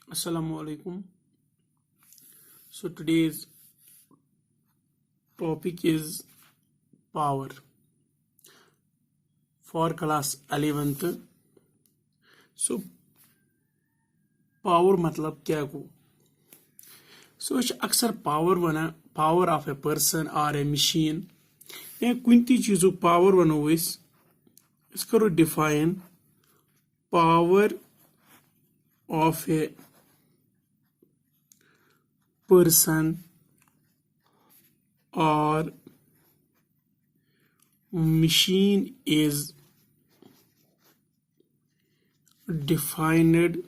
Assalamu alaikum. So today's topic is power for class 11th. So power मतलब क्या गो? So अक्सर power वना power of a person or a machine या कुंती चीजों power वनो इस करो define power of a person or machine is defined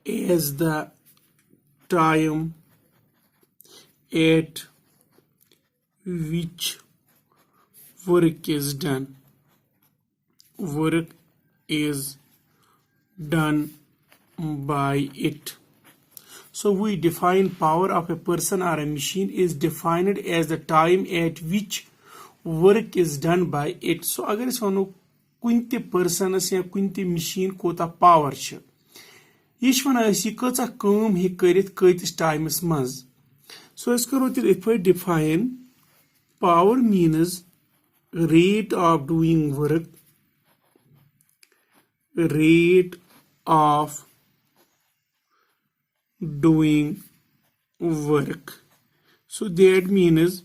as the time at which work is done. Work is done by it. So we define power of a person or a machine is defined as the time at which work is done by it. So अगर इस वनो कुंते persons या कुंते machine कोता power छ यह one यह कचा काम हे करित कतिस टाइमस मज. सो अस करो तेल इथ point define power means rate of doing work, rate of doing work. So that means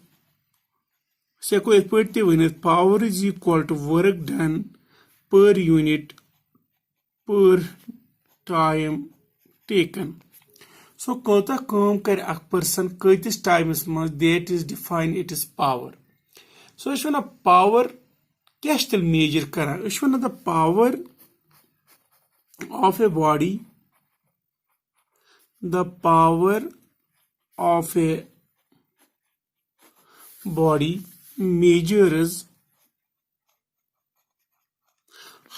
seko ith pait te vanith power is equal to work done per unit per time taken. So kota kaam kar ak person katis times mas that is defined it is power. So is one power kya still measure kara. Is one the power of a body, the power of a body measures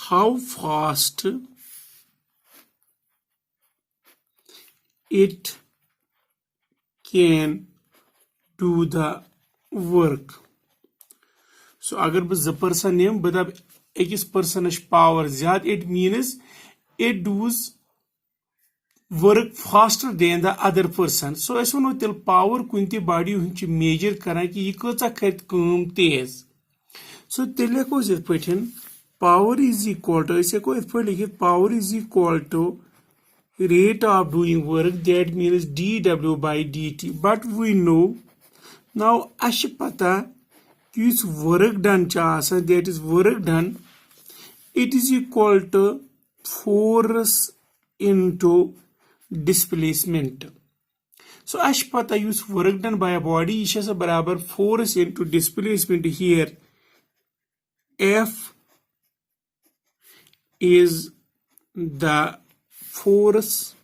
how fast it can do the work. So अगर बस ज person निम बह दप अकिस persons power ज्यादा it means it does work faster than the other person. So अस वनो तेल power Kunti body हुंच major करा कि यह कचा करत काम तेज. So तेल हेको इथ पठन power is equal to अस हेको इथ पठ लिखित power is equal to rate of doing work, that means dw by dt. But we know now अश पता कि work done चासा, that is work done, it is equal to force into displacement. So ash pata use work done by a body is a barabar force into displacement. Here F is the force,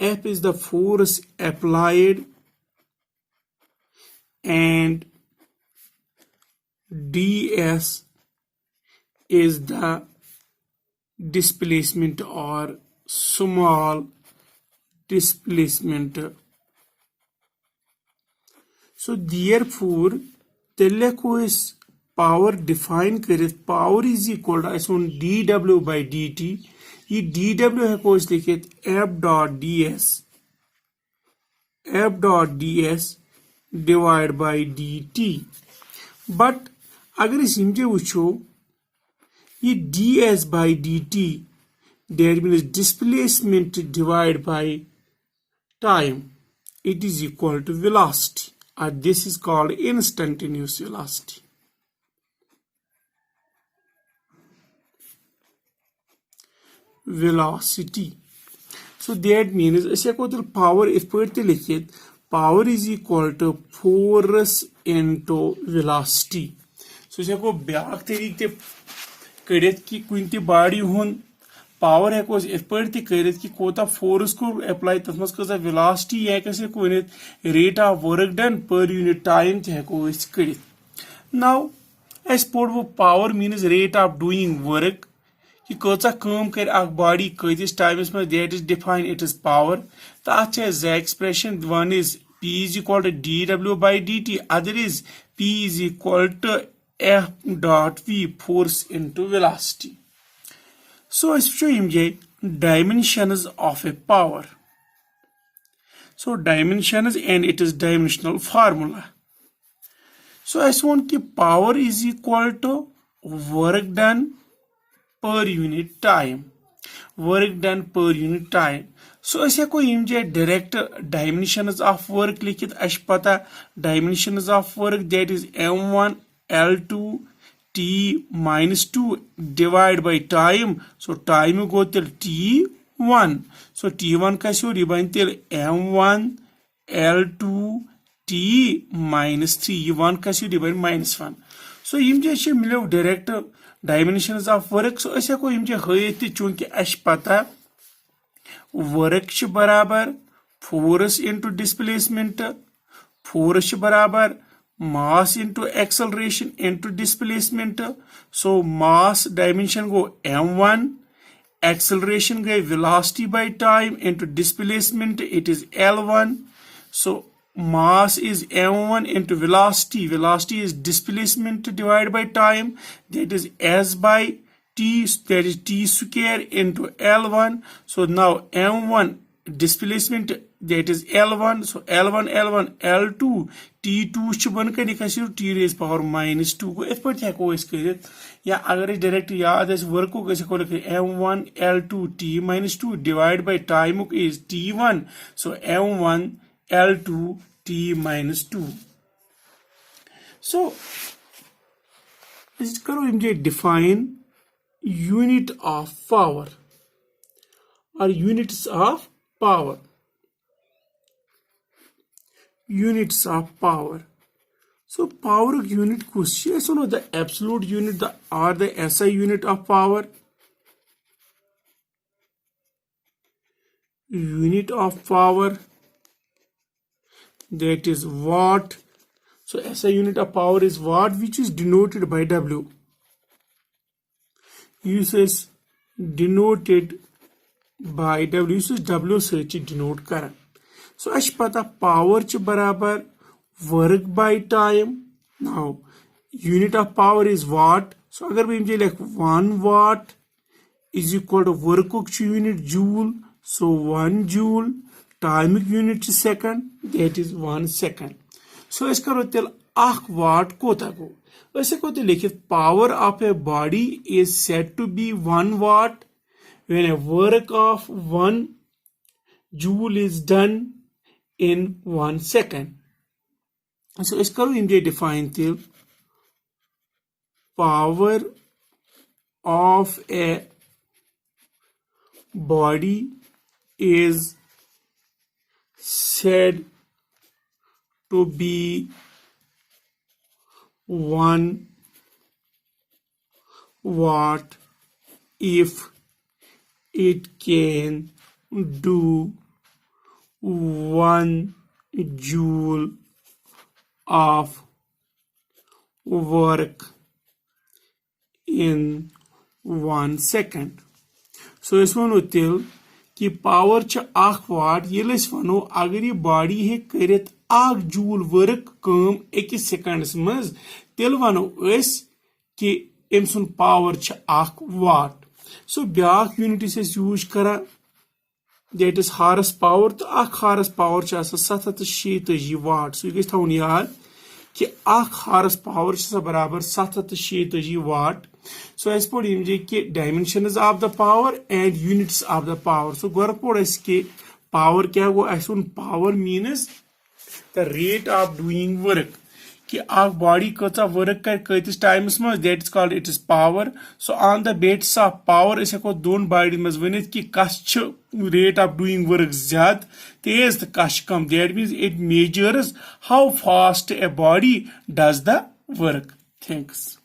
F is the force applied and ds is the displacement or small displacement. So therefore telle को इस power define करित power is equal to इस one dw by dt. ये dw है को इस लिखित f dot ds divided by dt. But अगर इस इमजे वुचो ये ds by dt, that means displacement divided by time, it is equal to velocity, and this is called instantaneous velocity. Velocity. So that means अस हेको तेल power इथ पठ ते लिखित power is equal to force into velocity. So us हेको back तरीक ते करित कि Kunti body हुन पावर हेको इथ पठ ते करित कि कोता फोर्स को अप्लाई तथ मस कसा वेलोसिटी या कैसे को rate of work done per unit time ते हेको इस करित. नाउ अस पोड़ वो power means rate of doing work कि कचा काम कर अख बॉडी कतिस टाइमस में that is define it is power. तो अत expression one is P is equal to dw by dt, other is P is equal to F dot V, force into velocity. So as we show him, dimensions of a power. So dimensions and it is dimensional formula. So as one ki power is equal to work done per unit time. Work done per unit time. So ऐसे को image direct dimensions of work लिखित अश पता dimensions of work that is m1 l2 t minus 2 divided by time. So time go till t1. So t1 कैसे हो बन till m1 l2 t minus 3 ये 1 कैसे डिवाइड minus 1. So इमजे मिलो direct dimensions of work. So ऐसे को image हयत चूंकि अश पता work बराबर force into displacement, force बराबर mass into acceleration into displacement. So mass dimension go m1, acceleration go velocity by time into displacement it is l1. So mass is m1 into velocity, velocity is displacement divided by time, that is s by t, that is t square into l1. So now m1 displacement that is l1, so l1 l1 l2 t2 ch बन कर निकासी t raised power minus 2 को इस पर क्या को इस कर या अगर इस डायरेक्ट याद है इस वर्क को कैसे को लिखे m1 l2 t minus 2 divided by time is t1, so m1 l2 t minus 2. So इस करो image define unit of power or units of power. Units of power. So power unit question, so no, the absolute unit or the SI unit of power. Unit of power, that is watt. So SI unit of power is watt, which is denoted by W. Uses denoted by W, uses W search denote current. So अश पता power च बराबर work by time. Now unit of power is watt. So अगर मैं image लिख 1 watt is equal to work unit joule. So 1 joule, time unit second, that is 1 second. So इस करो तेल 1 watt कोता को ऐसे को तेल लिखित power of a body is said to be 1 watt when a work of 1 joule is done in 1 second. So इस करो image define till power of a body is said to be 1 watt if it can do 1 joule of work in 1 second. So इस वनो तिल कि power च 1 वाट ये वनो अगर ये बॉडी हे करित 1 जूल वर्क कम 1 सेकंड्स मज तिल वनो कि एम सुन पावर च 1 वाट. सो ब्याक यूनिट इस यूज करा दैट इज हार्स पावर तो 1 हार्स पावर च 786 वाट. सो ये थवन याद कि 1 हार्स पावर बराबर 786 वाट. So as per कि dimensions of the power and units of the power. So गोर पोड़ इसके power क्या गो ऐसा power means the rate of doing work कि आग body कचा work कर किस times में that is called it is power. So on the basis of power इसे को दोन body में वनित कि कश rate of doing work ज़्यादा तेज तो कश कम. That means it measures how fast a body does the work. Thanks.